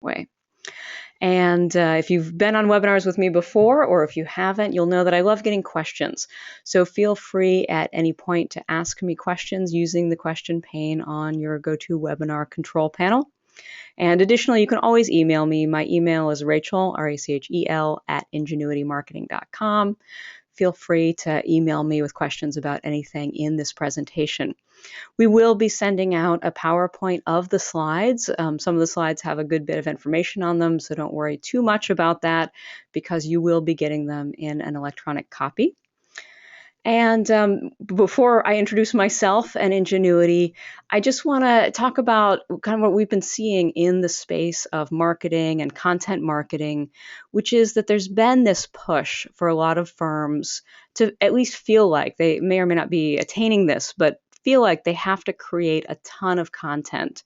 way. And if you've been on webinars with me before, or if you haven't, you'll know that I love getting questions. So feel free at any point to ask me questions using the question pane on your GoToWebinar control panel. And additionally, you can always email me. My email is Rachel, Rachel, @ingenuitymarketing.com. Feel free to email me with questions about anything in this presentation. We will be sending out a PowerPoint of the slides. Some of the slides have a good bit of information on them, so don't worry too much about that because you will be getting them in an electronic copy. And before I introduce myself and Ingenuity, I just want to talk about kind of what we've been seeing in the space of marketing and content marketing, which is that there's been this push for a lot of firms to at least feel like they may or may not be attaining this, but feel like they have to create a ton of content.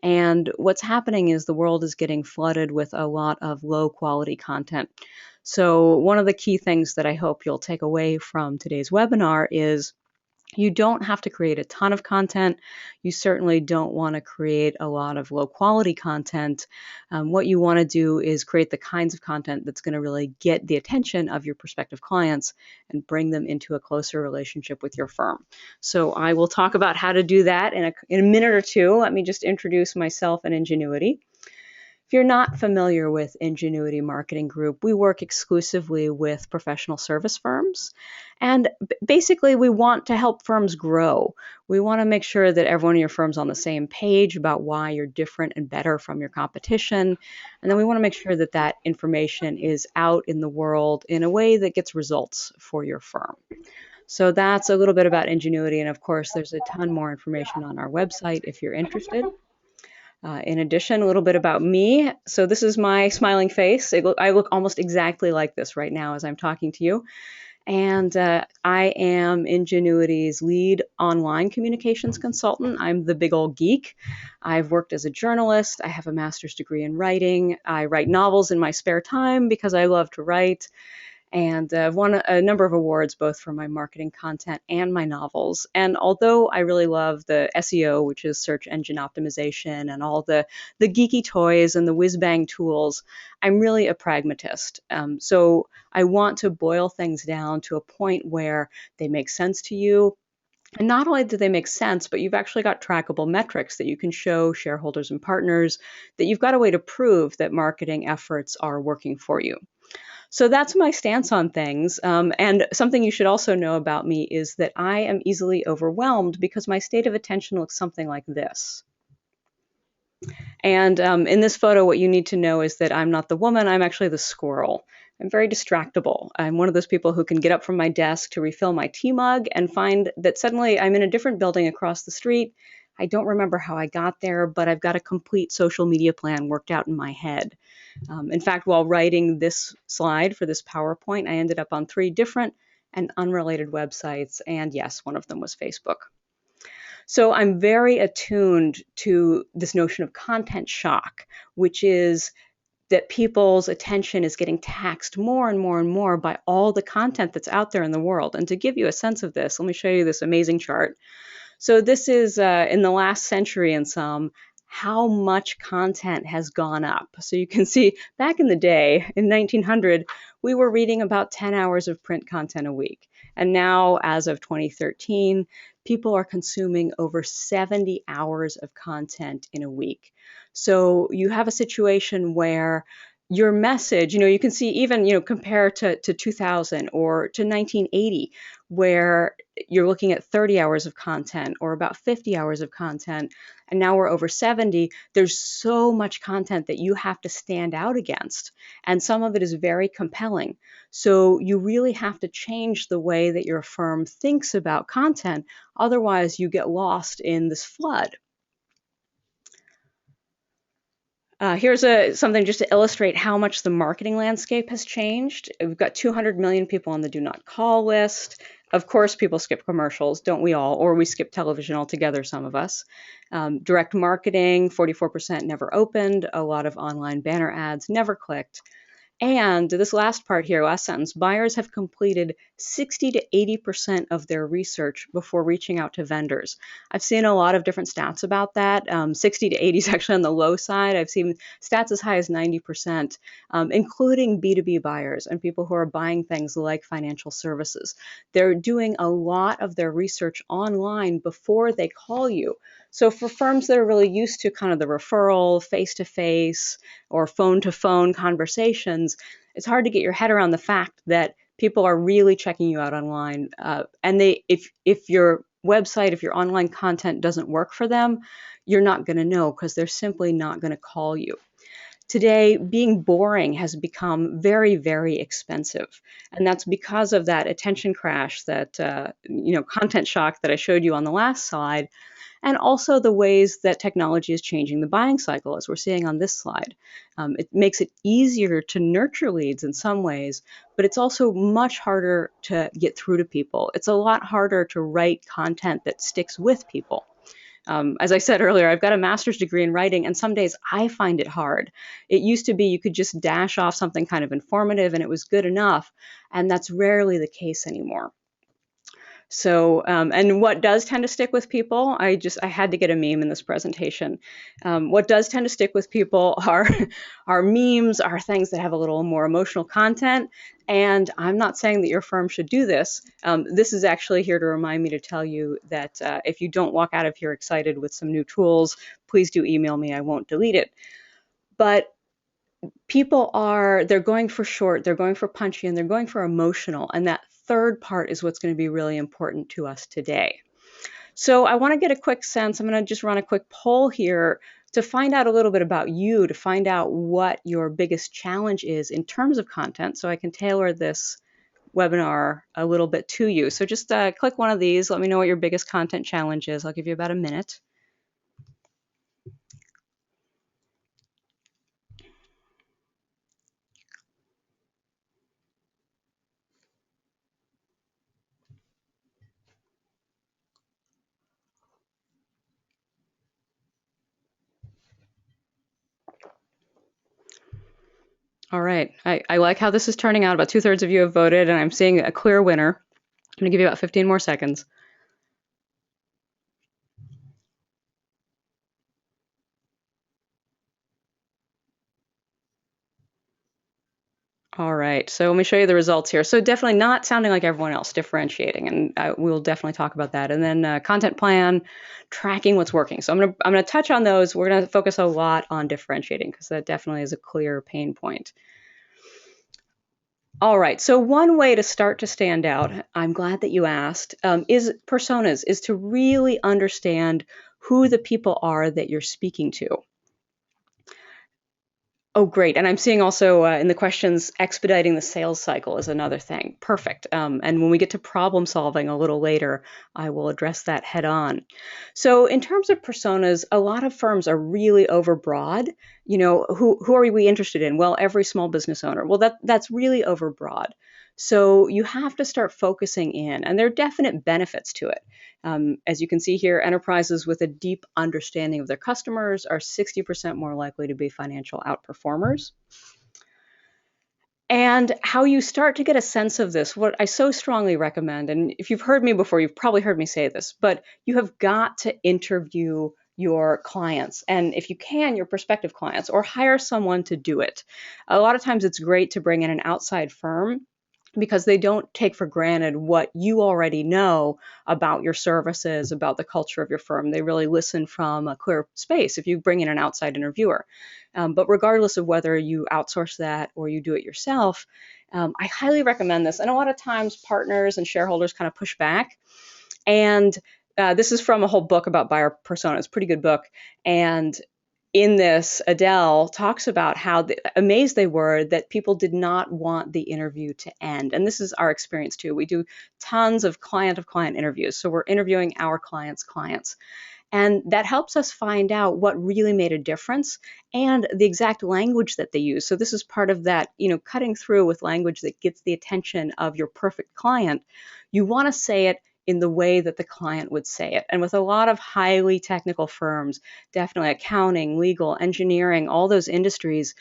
And what's happening is the world is getting flooded with a lot of low quality content. So one of the key things that I hope you'll take away from today's webinar is you don't have to create a ton of content. You certainly don't want to create a lot of low quality content. What you want to do is create the kinds of content that's going to really get the attention of your prospective clients and bring them into a closer relationship with your firm. So I will talk about how to do that in a minute or two. Let me just introduce myself and Ingenuity. If you're not familiar with Ingenuity Marketing Group, we work exclusively with professional service firms. And basically, we want to help firms grow. We want to make sure that everyone in your firm's on the same page about why you're different and better from your competition. And then we want to make sure that that information is out in the world in a way that gets results for your firm. So that's a little bit about Ingenuity. And of course, there's a ton more information on our website if you're interested. In addition, a little bit about me. So this is my smiling face. I look almost exactly like this right now as I'm talking to you. And I am Ingenuity's lead online communications consultant. I'm the big old geek. I've worked as a journalist. I have a master's degree in writing. I write novels in my spare time because I love to write. And I've won a number of awards, both for my marketing content and my novels. And although I really love the SEO, which is search engine optimization, and all the geeky toys and the whiz-bang tools, I'm really a pragmatist. So I want to boil things down to a point where they make sense to you. And not only do they make sense, but you've actually got trackable metrics that you can show shareholders and partners, that you've got a way to prove that marketing efforts are working for you. So that's my stance on things. And something you should also know about me is that I am easily overwhelmed because my state of attention looks something like this. And in this photo, what you need to know is that I'm not the woman, I'm actually the squirrel. I'm very distractible. I'm one of those people who can get up from my desk to refill my tea mug and find that suddenly I'm in a different building across the street. I don't remember how I got there, but I've got a complete social media plan worked out in my head. In fact, while writing this slide for this PowerPoint, I ended up on 3 different and unrelated websites, and yes, one of them was Facebook. So I'm very attuned to this notion of content shock, which is that people's attention is getting taxed more and more and more by all the content that's out there in the world. And to give you a sense of this, let me show you this amazing chart. So this is in the last century and some, how much content has gone up. So you can see back in the day, in 1900, we were reading about 10 hours of print content a week. And now, as of 2013, people are consuming over 70 hours of content in a week. So you have a situation where your message, you can see even, compare to 2000 or to 1980, where you're looking at 30 hours of content or about 50 hours of content, and now we're over 70. There's so much content that you have to stand out against, and some of it is very compelling. So you really have to change the way that your firm thinks about content, otherwise you get lost in this flood. Here's something just to illustrate how much the marketing landscape has changed. We've got 200 million people on the do not call list. Of course, people skip commercials, don't we all? Or we skip television altogether, some of us. Direct marketing, 44% never opened. A lot of online banner ads never clicked. And this last part here, last sentence, buyers have completed 60 to 80% of their research before reaching out to vendors. I've seen a lot of different stats about that. 60 to 80 is actually on the low side. I've seen stats as high as 90%, including B2B buyers and people who are buying things like financial services. They're doing a lot of their research online before they call you. So for firms that are really used to kind of the referral, face-to-face, or phone-to-phone conversations, it's hard to get your head around the fact that people are really checking you out online. And if your website, if your online content doesn't work for them, you're not going to know because they're simply not going to call you. Today, being boring has become very, very expensive. And that's because of that attention crash, that content shock that I showed you on the last slide, and also the ways that technology is changing the buying cycle, as we're seeing on this slide. It makes it easier to nurture leads in some ways, but it's also much harder to get through to people. It's a lot harder to write content that sticks with people. As I said earlier, I've got a master's degree in writing, and some days I find it hard. It used to be you could just dash off something kind of informative and it was good enough, and that's rarely the case anymore. So, and what does tend to stick with people, I had to get a meme in this presentation. What does tend to stick with people are memes, are things that have a little more emotional content. And I'm not saying that your firm should do this. This is actually here to remind me to tell you that if you don't walk out of here excited with some new tools, please do email me. I won't delete it. But they're going for short, they're going for punchy, and they're going for emotional. And that third part is what's going to be really important to us today. So I want to get a quick sense. I'm going to just run a quick poll here to find out a little bit about you, to find out what your biggest challenge is in terms of content, so I can tailor this webinar a little bit to you. So just click one of these. Let me know what your biggest content challenge is. I'll give you about a minute. All right. I like how this is turning out. About 2/3 of you have voted, and I'm seeing a clear winner. I'm going to give you about 15 more seconds. All right, so let me show you the results here. So definitely not sounding like everyone else, differentiating, and we'll definitely talk about that. And then content plan, tracking what's working. So I'm gonna touch on those. We're gonna focus a lot on differentiating because that definitely is a clear pain point. All right, so one way to start to stand out, I'm glad that you asked, is personas, is to really understand who the people are that you're speaking to. Oh, great. And I'm seeing also in the questions, expediting the sales cycle is another thing. Perfect. And when we get to problem solving a little later, I will address that head on. So in terms of personas, a lot of firms are really overbroad. You know, who are we interested in? Well, every small business owner. Well, that's really overbroad. So you have to start focusing in, and there are definite benefits to it. As you can see here, enterprises with a deep understanding of their customers are 60% more likely to be financial outperformers. And how you start to get a sense of this, what I so strongly recommend, and if you've heard me before, you've probably heard me say this, but you have got to interview your clients, and if you can, your prospective clients, or hire someone to do it. A lot of times it's great to bring in an outside firm because they don't take for granted what you already know about your services, about the culture of your firm. They really listen from a clear space if you bring in an outside interviewer. But regardless of whether you outsource that or you do it yourself, I highly recommend this. And a lot of times partners and shareholders kind of push back. And this is from a whole book about buyer persona. It's a pretty good book. And in this, Adele talks about how amazed they were that people did not want the interview to end. And this is our experience too. We do tons of client interviews. So we're interviewing our clients' clients. And that helps us find out what really made a difference and the exact language that they use. So this is part of that, cutting through with language that gets the attention of your perfect client. You want to say it in the way that the client would say it. And with a lot of highly technical firms, definitely accounting, legal, engineering, all those industries,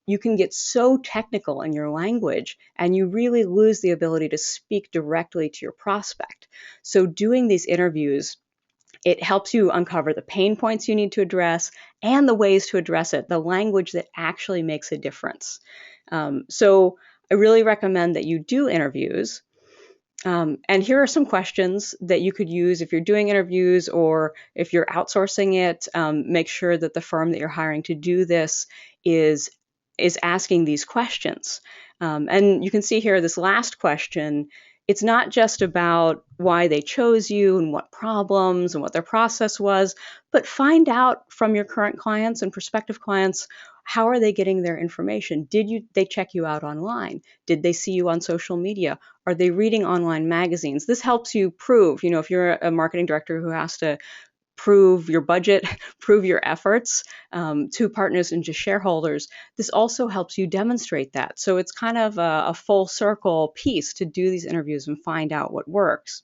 you can get so technical in your language and you really lose the ability to speak directly to your prospect. So doing these interviews, it helps you uncover the pain points you need to address and the ways to address it, the language that actually makes a difference. So I really recommend that you do interviews. And here are some questions that you could use if you're doing interviews or if you're outsourcing it. Make sure that the firm that you're hiring to do this is asking these questions. And you can see here this last question. It's not just about why they chose you and what problems and what their process was, but find out from your current clients and prospective clients, how are they getting their information? Did they check you out online? Did they see you on social media? Are they reading online magazines? This helps you prove, if you're a marketing director who has to prove your budget, prove your efforts to partners and to shareholders, this also helps you demonstrate that. So it's kind of a full circle piece to do these interviews and find out what works.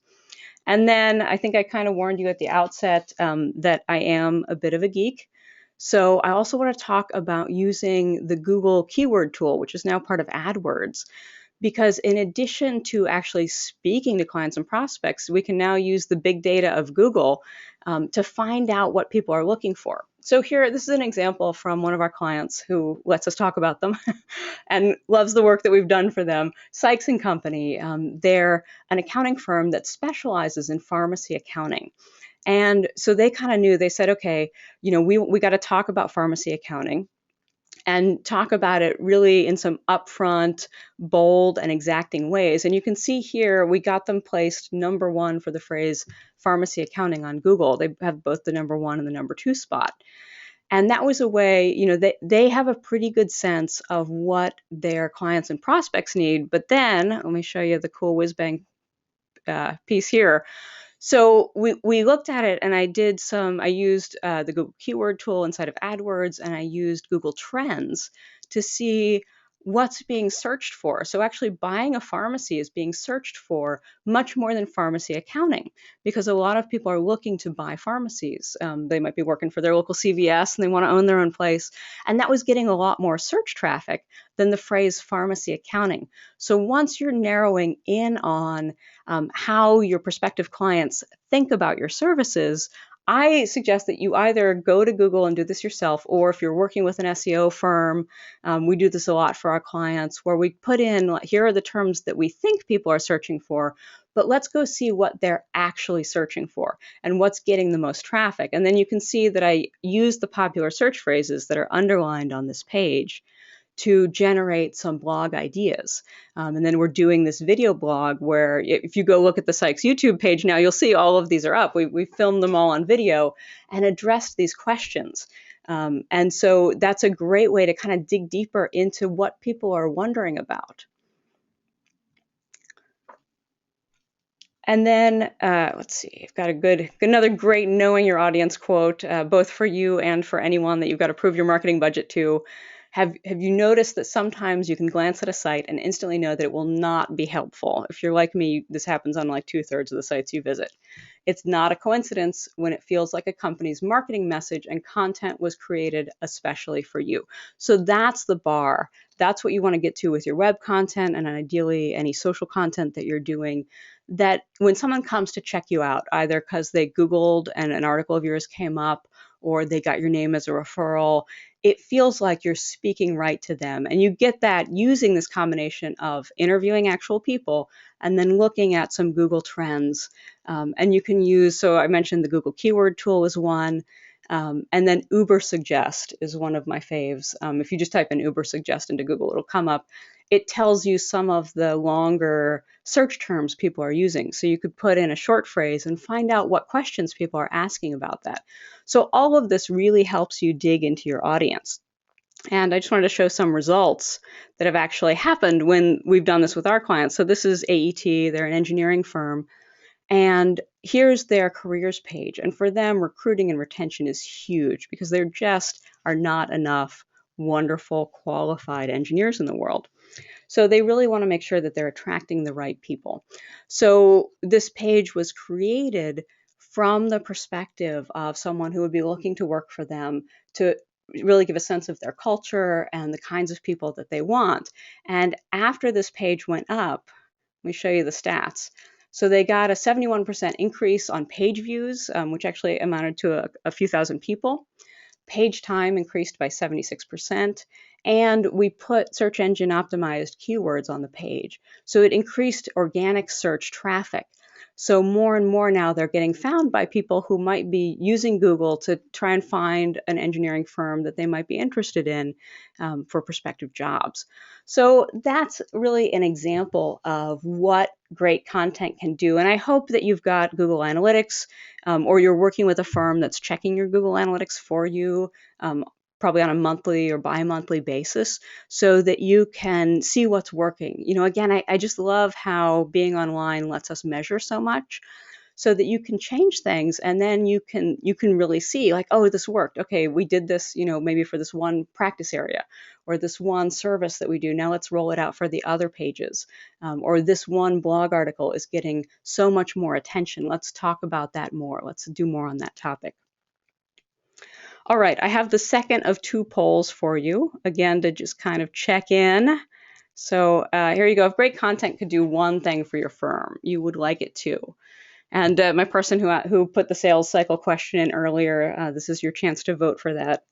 And then I think I kind of warned you at the outset that I am a bit of a geek. So I also want to talk about using the Google keyword tool, which is now part of AdWords. Because in addition to actually speaking to clients and prospects, we can now use the big data of Google to find out what people are looking for. So here, this is an example from one of our clients who lets us talk about them and loves the work that we've done for them. Sykes and Company, they're an accounting firm that specializes in pharmacy accounting. And so they kind of knew, they said, okay, we got to talk about pharmacy accounting and talk about it really in some upfront, bold, and exacting ways. And you can see here, we got them placed number one for the phrase pharmacy accounting on Google. They have both the number one and the number two spot. And that was a way, they have a pretty good sense of what their clients and prospects need. But then, let me show you the cool whiz bang piece here. So we looked at it, and I used the Google keyword tool inside of AdWords, and I used Google Trends to see what's being searched for. So actually buying a pharmacy is being searched for much more than pharmacy accounting, because a lot of people are looking to buy pharmacies. They might be working for their local CVS and they want to own their own place. And that was getting a lot more search traffic than the phrase pharmacy accounting. So once you're narrowing in on how your prospective clients think about your services, I suggest that you either go to Google and do this yourself, or if you're working with an SEO firm, we do this a lot for our clients, where we put in, here are the terms that we think people are searching for, but let's go see what they're actually searching for and what's getting the most traffic. And then you can see that I use the popular search phrases that are underlined on this page to generate some blog ideas. And then we're doing this video blog where if you go look at the Sykes YouTube page now, you'll see all of these are up. We filmed them all on video and addressed these questions. And so that's a great way to kind of dig deeper into what people are wondering about. And then, let's see, I've got another great knowing your audience quote, both for you and for anyone that you've got to prove your marketing budget to. Have you noticed that sometimes you can glance at a site and instantly know that it will not be helpful? If you're like me, this happens on like 2/3 of the sites you visit. It's not a coincidence when it feels like a company's marketing message and content was created especially for you. So that's the bar. That's what you want to get to with your web content, and ideally any social content that you're doing, that when someone comes to check you out, either because they Googled and an article of yours came up, or they got your name as a referral, it feels like you're speaking right to them. And you get that using this combination of interviewing actual people and then looking at some Google Trends. And you can use, so I mentioned the Google keyword tool is one. And then Uber Suggest is one of my faves. If you just type in Uber Suggest into Google, it'll come up. It tells you some of the longer search terms people are using. So you could put in a short phrase and find out what questions people are asking about that. So all of this really helps you dig into your audience. And I just wanted to show some results that have actually happened when we've done this with our clients. So this is AET, they're an engineering firm. And here's their careers page. And for them, recruiting and retention is huge because there just are not enough wonderful, qualified engineers in the world. So they really want to make sure that they're attracting the right people. So this page was created from the perspective of someone who would be looking to work for them to really give a sense of their culture and the kinds of people that they want. And after this page went up, let me show you the stats. So they got a 71% increase on page views, which actually amounted to a few thousand people. Page time increased by 76%, and we put search engine optimized keywords on the page. So it increased organic search traffic. So more and more now they're getting found by people who might be using Google to try and find an engineering firm that they might be interested in for prospective jobs. So that's really an example of what great content can do. And I hope that you've got Google Analytics or you're working with a firm that's checking your Google Analytics for you, probably on a monthly or bi-monthly basis, so that you can see what's working. Again, I just love how being online lets us measure so much, so that you can change things, and then you can really see, like, oh, this worked. Okay, we did this, maybe for this one practice area or this one service that we do. Now let's roll it out for the other pages. Or this one blog article is getting so much more attention. Let's talk about that more. Let's do more on that topic. All right, I have the second of two polls for you, again, to just kind of check in. So here you go. If great content could do one thing for your firm, you would like it to. And my person who put the sales cycle question in earlier, this is your chance to vote for that.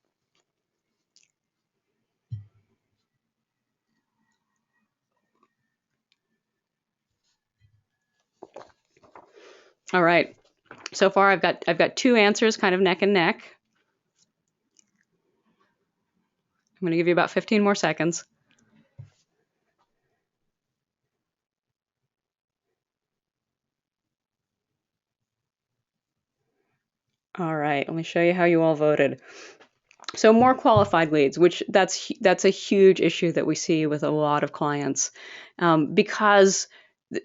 All right. So far, I've got two answers, kind of neck and neck. I'm going to give you about 15 more seconds. All right. Let me show you how you all voted. So more qualified leads, which that's a huge issue that we see with a lot of clients, because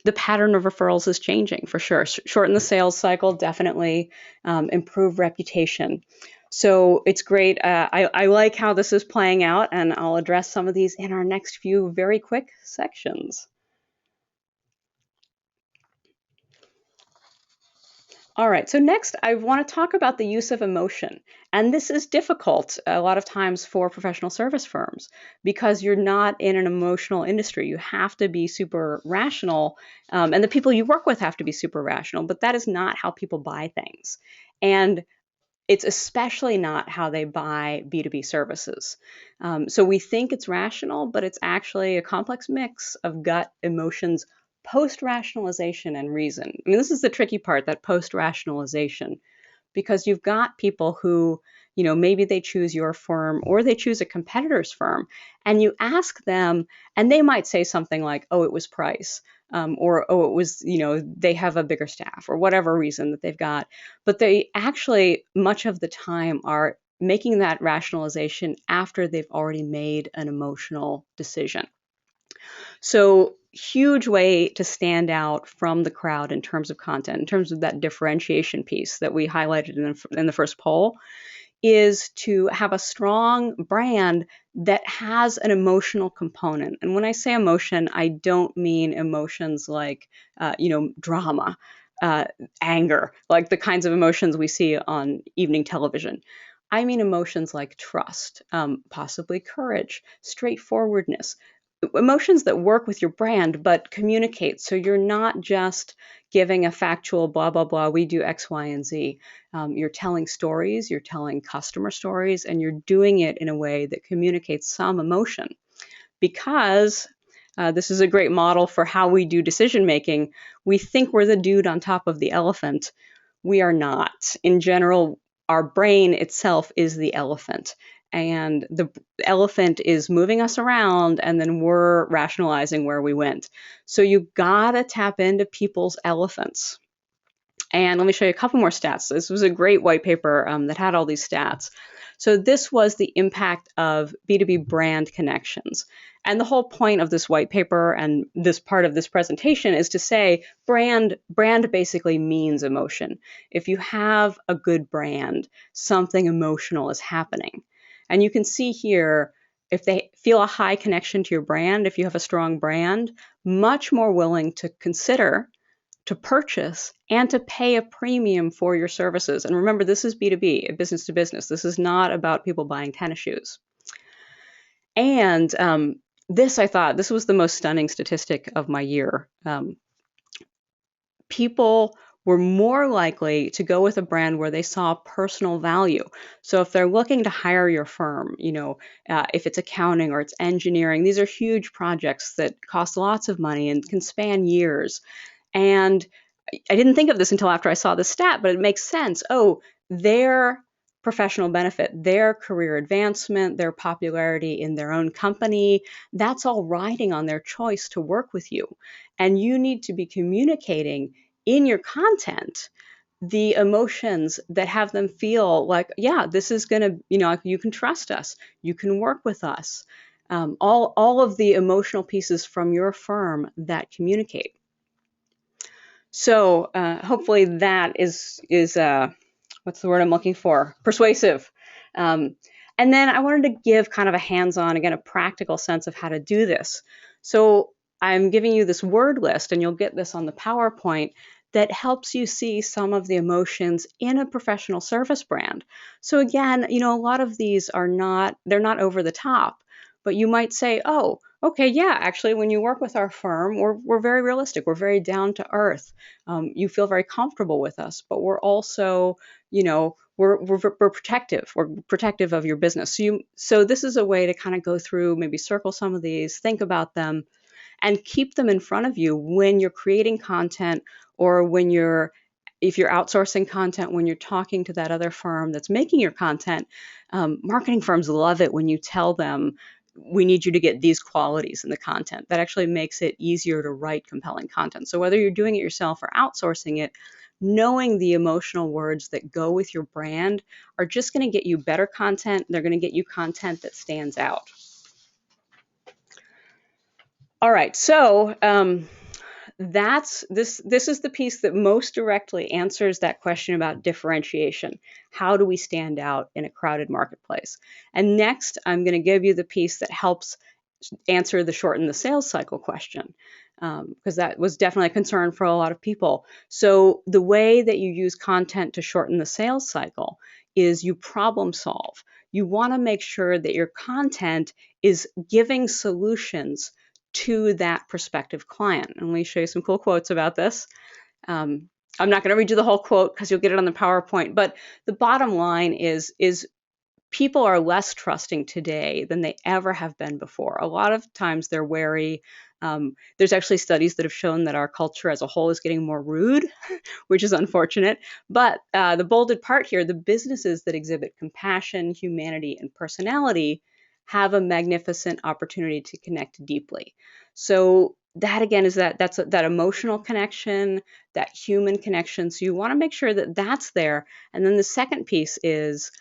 the pattern of referrals is changing for sure. Shorten the sales cycle, definitely. Improve reputation. So it's great. I like how this is playing out, and I'll address some of these in our next few very quick sections. All right, so next I want to talk about the use of emotion. And this is difficult a lot of times for professional service firms because you're not in an emotional industry. You have to be super rational, and the people you work with have to be super rational, but that is not how people buy things. And it's especially not how they buy B2B services. So we think it's rational, but it's actually a complex mix of gut, emotions, post-rationalization, and reason. I mean, this is the tricky part, that post-rationalization, because you've got people who, maybe they choose your firm or they choose a competitor's firm, and you ask them, and they might say something like, oh, it was price. Or, oh, it was, they have a bigger staff, or whatever reason that they've got. But they actually, much of the time, are making that rationalization after they've already made an emotional decision. So, huge way to stand out from the crowd in terms of content, in terms of that differentiation piece that we highlighted in the first poll, is to have a strong brand that has an emotional component. And when I say emotion, I don't mean emotions like, drama, anger, like the kinds of emotions we see on evening television. I mean emotions like trust, possibly courage, straightforwardness, emotions that work with your brand but communicate. So you're not just giving a factual blah, blah, blah, we do X, Y, and Z. You're telling stories, you're telling customer stories, and you're doing it in a way that communicates some emotion. Because this is a great model for how we do decision making. We think we're the dude on top of the elephant. We are not. In general, our brain itself is the elephant. And the elephant is moving us around, and then we're rationalizing where we went. So you gotta tap into people's elephants. And let me show you a couple more stats. This was a great white paper that had all these stats. So this was the impact of B2B brand connections. And the whole point of this white paper and this part of this presentation is to say brand basically means emotion. If you have a good brand, something emotional is happening. And you can see here, if they feel a high connection to your brand, if you have a strong brand, much more willing to consider to purchase and to pay a premium for your services. And remember, this is B2B, business to business. This is not about people buying tennis shoes. And I thought this was the most stunning statistic of my year. People were more likely to go with a brand where they saw personal value. So if they're looking to hire your firm, if it's accounting or it's engineering, these are huge projects that cost lots of money and can span years. And I didn't think of this until after I saw the stat, but it makes sense. Oh, their professional benefit, their career advancement, their popularity in their own company, that's all riding on their choice to work with you. And you need to be communicating in your content the emotions that have them feel like, yeah, this is going to, you can trust us, you can work with us. All of the emotional pieces from your firm that communicate. So hopefully that is what's the word I'm looking for? Persuasive. And then I wanted to give kind of a hands-on, again, a practical sense of how to do this. So I'm giving you this word list, and you'll get this on the PowerPoint, that helps you see some of the emotions in a professional service brand. So again, a lot of these they're not over the top, but you might say, oh, okay, yeah, actually, when you work with our firm, we're very realistic. We're very down to earth. You feel very comfortable with us, but we're also, we're protective. We're protective of your business. So this is a way to kind of go through, maybe circle some of these, think about them, and keep them in front of you when you're creating content, or if you're outsourcing content, when you're talking to that other firm that's making your content. Marketing firms love it when you tell them, we need you to get these qualities in the content. That actually makes it easier to write compelling content. So whether you're doing it yourself or outsourcing it, knowing the emotional words that go with your brand are just going to get you better content. They're going to get you content that stands out. All right, so this is the piece that most directly answers that question about differentiation. How do we stand out in a crowded marketplace? And next, I'm going to give you the piece that helps answer the shorten the sales cycle question, because that was definitely a concern for a lot of people. So the way that you use content to shorten the sales cycle is you problem solve. You want to make sure that your content is giving solutions to that prospective client. And let me show you some cool quotes about this. I'm not going to read you the whole quote because you'll get it on the PowerPoint, but the bottom line is people are less trusting today than they ever have been before. A lot of times they're wary. There's actually studies that have shown that our culture as a whole is getting more rude, which is unfortunate. But the bolded part here, the businesses that exhibit compassion, humanity, and personality have a magnificent opportunity to connect deeply. So that again is that emotional connection, that human connection. So you want to make sure that that's there. And then the second piece is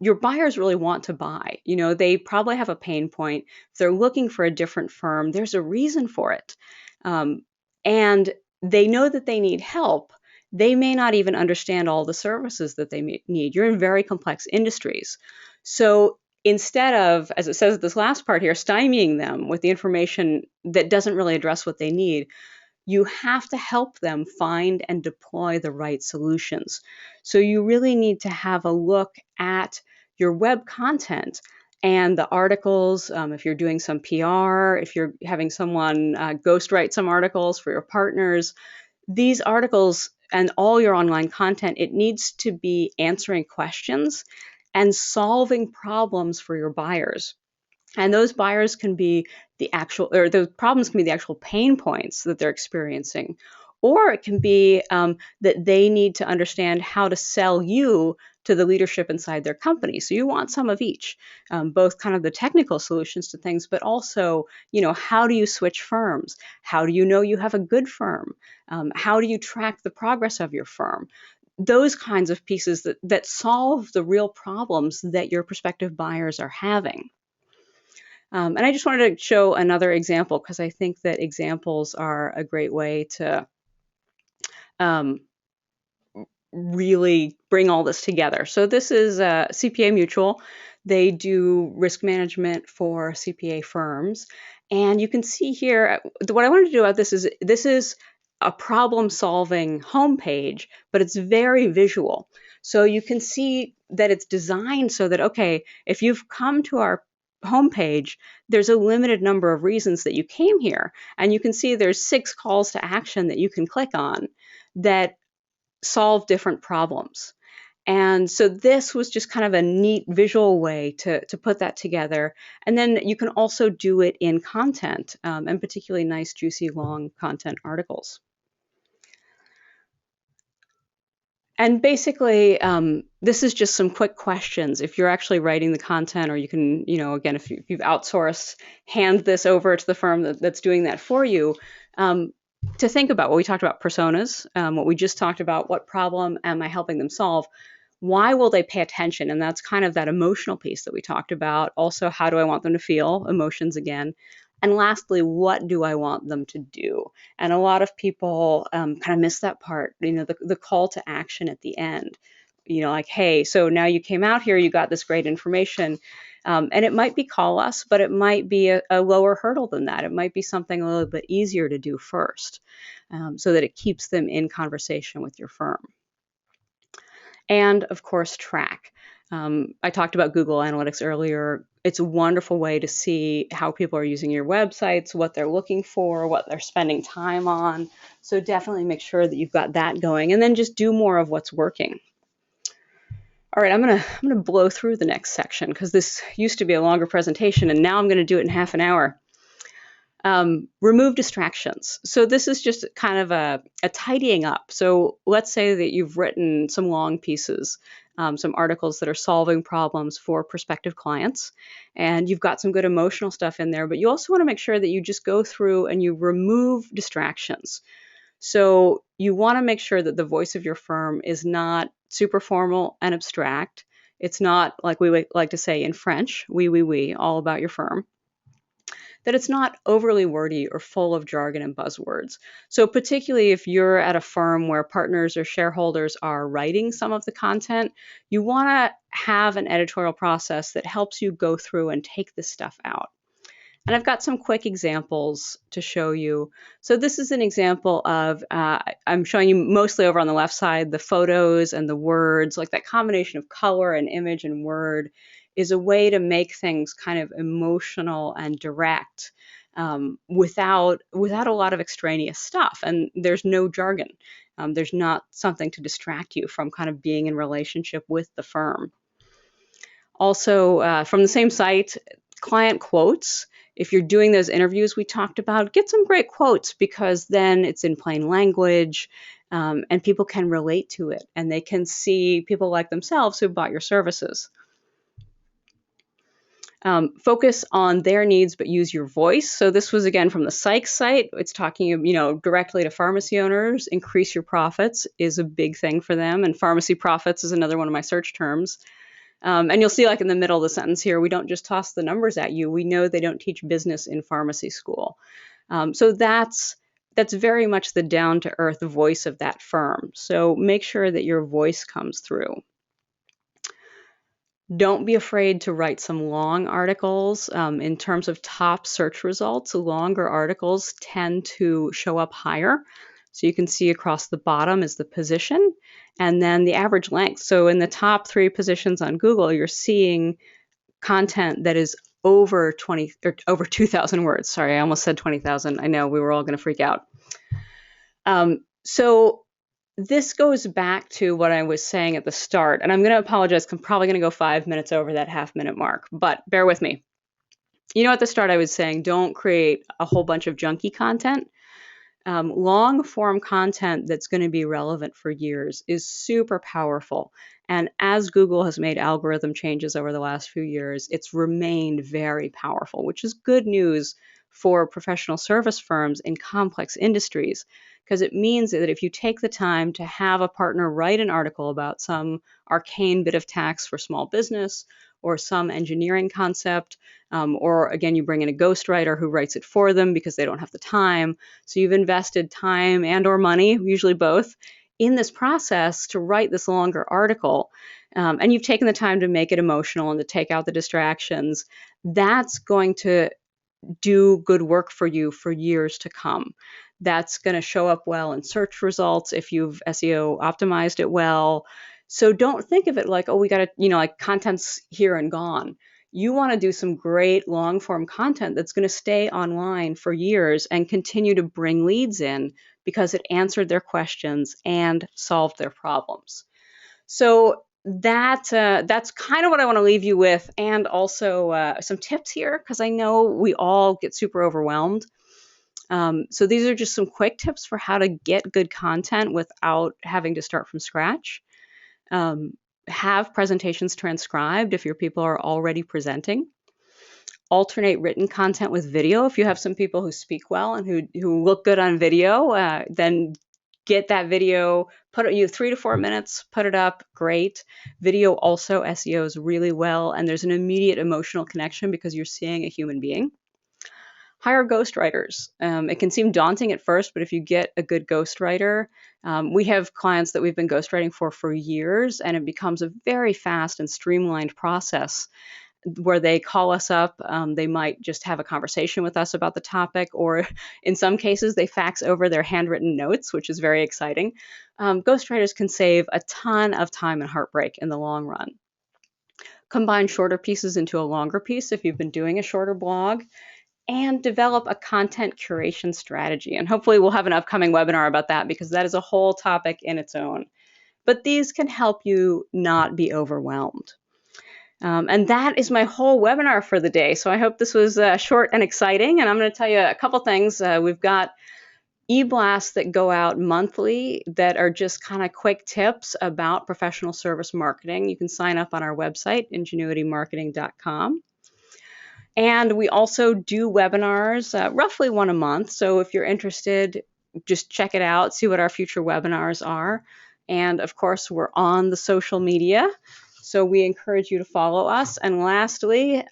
your buyers really want to buy. They probably have a pain point. If they're looking for a different firm, there's a reason for it. And they know that they need help. They may not even understand all the services that they need. You're in very complex industries. So instead of, as it says at this last part here, stymieing them with the information that doesn't really address what they need, you have to help them find and deploy the right solutions. So you really need to have a look at your web content and the articles. If you're doing some PR, if you're having someone ghostwrite some articles for your partners, these articles and all your online content, it needs to be answering questions and solving problems for your buyers. And those buyers can be those problems can be the actual pain points that they're experiencing. Or it can be that they need to understand how to sell you to the leadership inside their company. So you want some of each, both kind of the technical solutions to things, but also, how do you switch firms? How do you know you have a good firm? How do you track the progress of your firm? Those kinds of pieces that solve the real problems that your prospective buyers are having. And I just wanted to show another example because I think that examples are a great way to really bring all this together. So this is CPA Mutual. They do risk management for CPA firms. And you can see here, what I wanted to do about this is a problem-solving homepage, but it's very visual. So you can see that it's designed so that, okay, if you've come to our homepage, there's a limited number of reasons that you came here. And you can see there's 6 calls to action that you can click on that solve different problems. And so this was just kind of a neat visual way to put that together. And then you can also do it in content, and particularly nice, juicy, long content articles. And basically, this is just some quick questions. If you're actually writing the content, or you can, again, if you've outsourced, hand this over to the firm that's doing that for you, to think about what we talked about, personas, what we just talked about, what problem am I helping them solve? Why will they pay attention? And that's kind of that emotional piece that we talked about. Also, how do I want them to feel? Emotions again. And lastly, what do I want them to do? And a lot of people kind of miss that part, the call to action at the end. Like, hey, so now you came out here, you got this great information. And it might be call us, but it might be a lower hurdle than that. It might be something a little bit easier to do first, so that it keeps them in conversation with your firm. And of course, track. I talked about Google Analytics earlier. It's a wonderful way to see how people are using your websites, what they're looking for, what they're spending time on. So definitely make sure that you've got that going, and then just do more of what's working. All right, I'm gonna blow through the next section because this used to be a longer presentation, and now I'm gonna do it in half an hour. Remove distractions. So this is just kind of a tidying up. So let's say that you've written some long pieces, some articles that are solving problems for prospective clients, and you've got some good emotional stuff in there, but you also want to make sure that you just go through and you remove distractions. So you want to make sure that the voice of your firm is not super formal and abstract. It's not, like we like to say in French, oui, all about your firm. That it's not overly wordy or full of jargon and buzzwords. So particularly if you're at a firm where partners or shareholders are writing some of the content, you want to have an editorial process that helps you go through and take this stuff out. And I've got some quick examples to show you. So this is an example of, I'm showing you mostly over on the left side, the photos and the words, like that combination of color and image and word is a way to make things kind of emotional and direct, without a lot of extraneous stuff. And there's no jargon. There's not something to distract you from kind of being in relationship with the firm. Also, from the same site, client quotes. If you're doing those interviews we talked about, get some great quotes, because then it's in plain language, and people can relate to it, and they can see people like themselves who bought your services. Focus on their needs, but use your voice. So this was again from the Psych site. It's talking, directly to pharmacy owners. Increase your profits is a big thing for them, and pharmacy profits is another one of my search terms. And you'll see, like in the middle of the sentence here, we don't just toss the numbers at you. We know they don't teach business in pharmacy school. So that's very much the down-to-earth voice of that firm. So make sure that your voice comes through. Don't be afraid to write some long articles. In terms of top search results, longer articles tend to show up higher. So you can see across the bottom is the position and then the average length. So in the top 3 positions on Google, you're seeing content that is over 2,000 words. Sorry, I almost said 20,000. I know we were all going to freak out. So this goes back to what I was saying at the start, and I'm going to apologize. I'm probably going to go 5 minutes over that half-minute mark, but bear with me. At the start I was saying don't create a whole bunch of junky content. Long form content that's going to be relevant for years is super powerful. And as Google has made algorithm changes over the last few years, it's remained very powerful, which is good news for professional service firms in complex industries, because it means that if you take the time to have a partner write an article about some arcane bit of tax for small business or some engineering concept, or again, you bring in a ghostwriter who writes it for them because they don't have the time. So you've invested time and or money, usually both, in this process to write this longer article. and you've taken the time to make it emotional and to take out the distractions, that's going to do good work for you for years to come. That's going to show up well in search results if you've SEO optimized it well. So don't think of it like, oh, we got to, like content's here and gone. You want to do some great long form content that's going to stay online for years and continue to bring leads in because it answered their questions and solved their problems. So that's kind of what I want to leave you with, and also some tips here because I know we all get super overwhelmed. So these are just some quick tips for how to get good content without having to start from scratch. Um, have presentations transcribed if your people are already presenting. Alternate written content with video. If you have some people who speak well and who look good on video, then get that video, put it, 3 to 4 minutes, put it up, great. Video also SEOs really well, and there's an immediate emotional connection because you're seeing a human being. Hire ghostwriters. It can seem daunting at first, but if you get a good ghostwriter, we have clients that we've been ghostwriting for years, and it becomes a very fast and streamlined process where they call us up. They might just have a conversation with us about the topic, or in some cases, they fax over their handwritten notes, which is very exciting. Ghostwriters can save a ton of time and heartbreak in the long run. Combine shorter pieces into a longer piece if you've been doing a shorter blog, and develop a content curation strategy. And hopefully we'll have an upcoming webinar about that because that is a whole topic in its own. But these can help you not be overwhelmed. And that is my whole webinar for the day. So I hope this was short and exciting. And I'm going to tell you a couple things. We've got e-blasts that go out monthly that are just kind of quick tips about professional service marketing. You can sign up on our website, ingenuitymarketing.com. And we also do webinars roughly one a month. So if you're interested, just check it out, see what our future webinars are. And of course, we're on the social media. So we encourage you to follow us. And lastly,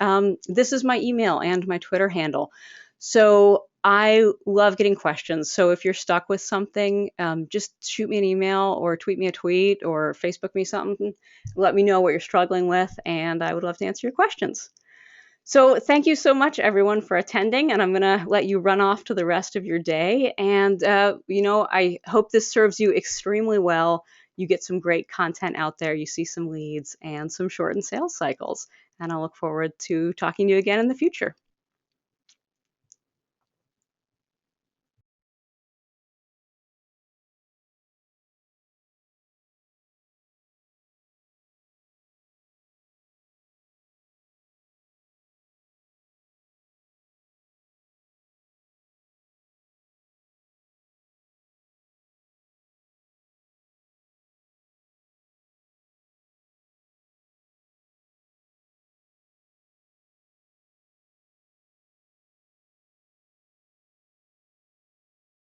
this is my email and my Twitter handle. So I love getting questions. So if you're stuck with something, just shoot me an email or tweet me a tweet or Facebook me something. Let me know what you're struggling with, and I would love to answer your questions. So thank you so much, everyone, for attending, and I'm going to let you run off to the rest of your day. And, I hope this serves you extremely well. You get some great content out there. You see some leads and some shortened sales cycles. And I look forward to talking to you again in the future.